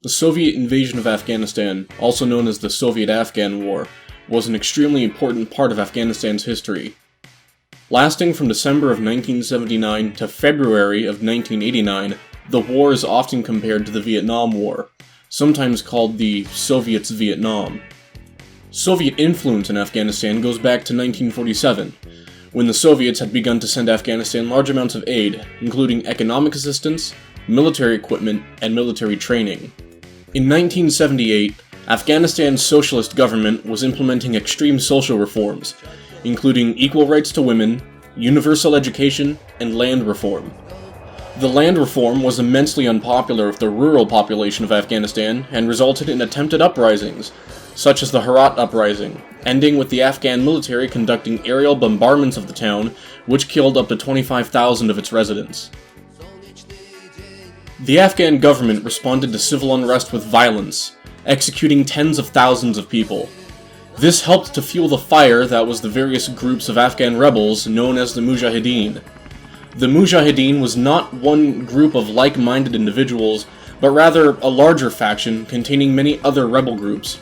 The Soviet invasion of Afghanistan, also known as the Soviet-Afghan War, was an extremely important part of Afghanistan's history. Lasting from December of 1979 to February of 1989, the war is often compared to the Vietnam War, sometimes called the Soviets' Vietnam. Soviet influence in Afghanistan goes back to 1947, when the Soviets had begun to send Afghanistan large amounts of aid, including economic assistance, military equipment, and military training. In 1978, Afghanistan's socialist government was implementing extreme social reforms, including equal rights to women, universal education, and land reform. The land reform was immensely unpopular with the rural population of Afghanistan and resulted in attempted uprisings, such as the Herat Uprising, ending with the Afghan military conducting aerial bombardments of the town, which killed up to 25,000 of its residents. The Afghan government responded to civil unrest with violence, executing tens of thousands of people. This helped to fuel the fire that was the various groups of Afghan rebels known as the Mujahideen. The Mujahideen was not one group of like-minded individuals, but rather a larger faction containing many other rebel groups,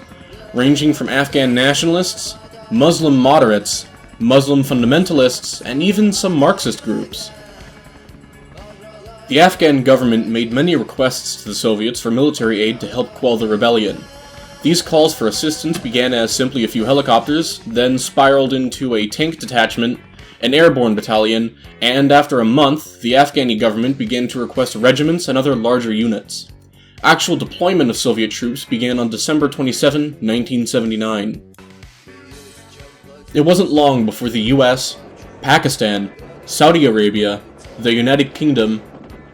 ranging from Afghan nationalists, Muslim moderates, Muslim fundamentalists, and even some Marxist groups. The Afghan government made many requests to the Soviets for military aid to help quell the rebellion. These calls for assistance began as simply a few helicopters, then spiraled into a tank detachment, an airborne battalion, and after a month, the Afghani government began to request regiments and other larger units. Actual deployment of Soviet troops began on December 27, 1979. It wasn't long before the US, Pakistan, Saudi Arabia, the United Kingdom,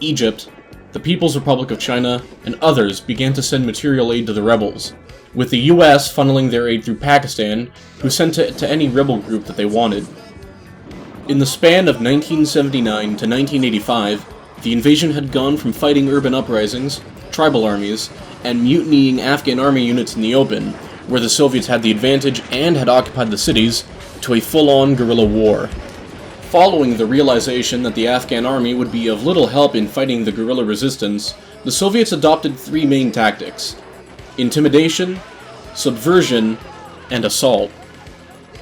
Egypt, the People's Republic of China, and others began to send material aid to the rebels, with the US funneling their aid through Pakistan, who sent it to any rebel group that they wanted. In the span of 1979 to 1985, the invasion had gone from fighting urban uprisings, tribal armies, and mutinying Afghan army units in the open, where the Soviets had the advantage and had occupied the cities, to a full-on guerrilla war. Following the realization that the Afghan army would be of little help in fighting the guerrilla resistance, the Soviets adopted three main tactics: intimidation, subversion, and assault.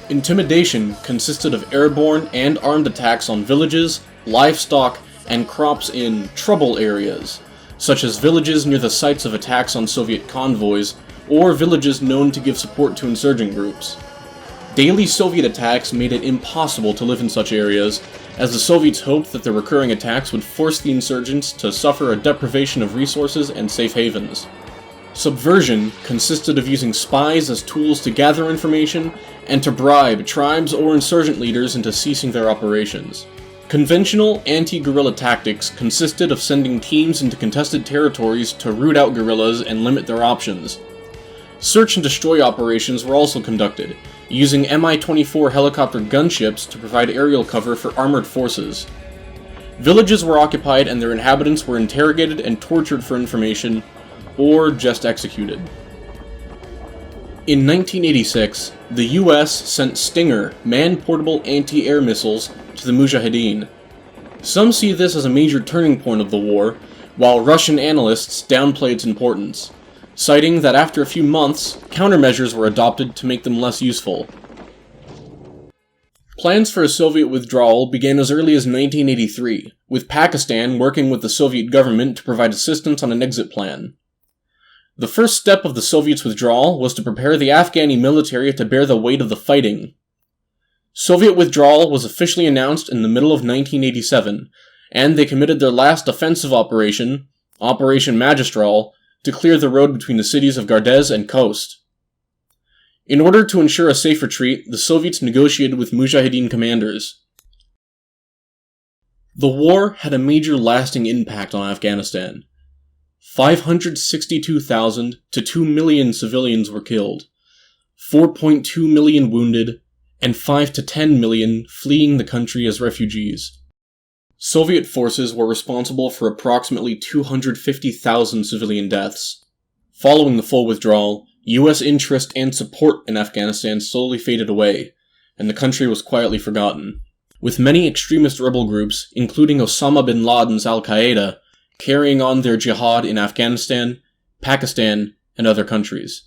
Intimidation consisted of airborne and armed attacks on villages, livestock, and crops in trouble areas, such as villages near the sites of attacks on Soviet convoys, or villages known to give support to insurgent groups. Daily Soviet attacks made it impossible to live in such areas, as the Soviets hoped that the recurring attacks would force the insurgents to suffer a deprivation of resources and safe havens. Subversion consisted of using spies as tools to gather information and to bribe tribes or insurgent leaders into ceasing their operations. Conventional anti-guerrilla tactics consisted of sending teams into contested territories to root out guerrillas and limit their options. Search and destroy operations were also conducted, using Mi-24 helicopter gunships to provide aerial cover for armored forces. Villages were occupied and their inhabitants were interrogated and tortured for information, or just executed. In 1986, the US sent Stinger man-portable anti-air missiles to the Mujahideen. Some see this as a major turning point of the war, while Russian analysts downplay its importance, citing that after a few months, countermeasures were adopted to make them less useful. Plans for a Soviet withdrawal began as early as 1983, with Pakistan working with the Soviet government to provide assistance on an exit plan. The first step of the Soviets' withdrawal was to prepare the Afghani military to bear the weight of the fighting. Soviet withdrawal was officially announced in the middle of 1987, and they committed their last offensive operation, Operation Magistral, to clear the road between the cities of Gardez and Khost. In order to ensure a safe retreat, the Soviets negotiated with Mujahideen commanders. The war had a major lasting impact on Afghanistan. 562,000 to 2 million civilians were killed, 4.2 million wounded, and 5 to 10 million fleeing the country as refugees. Soviet forces were responsible for approximately 250,000 civilian deaths. Following the full withdrawal, US interest and support in Afghanistan slowly faded away, and the country was quietly forgotten, with many extremist rebel groups, including Osama bin Laden's Al-Qaeda, carrying on their jihad in Afghanistan, Pakistan, and other countries.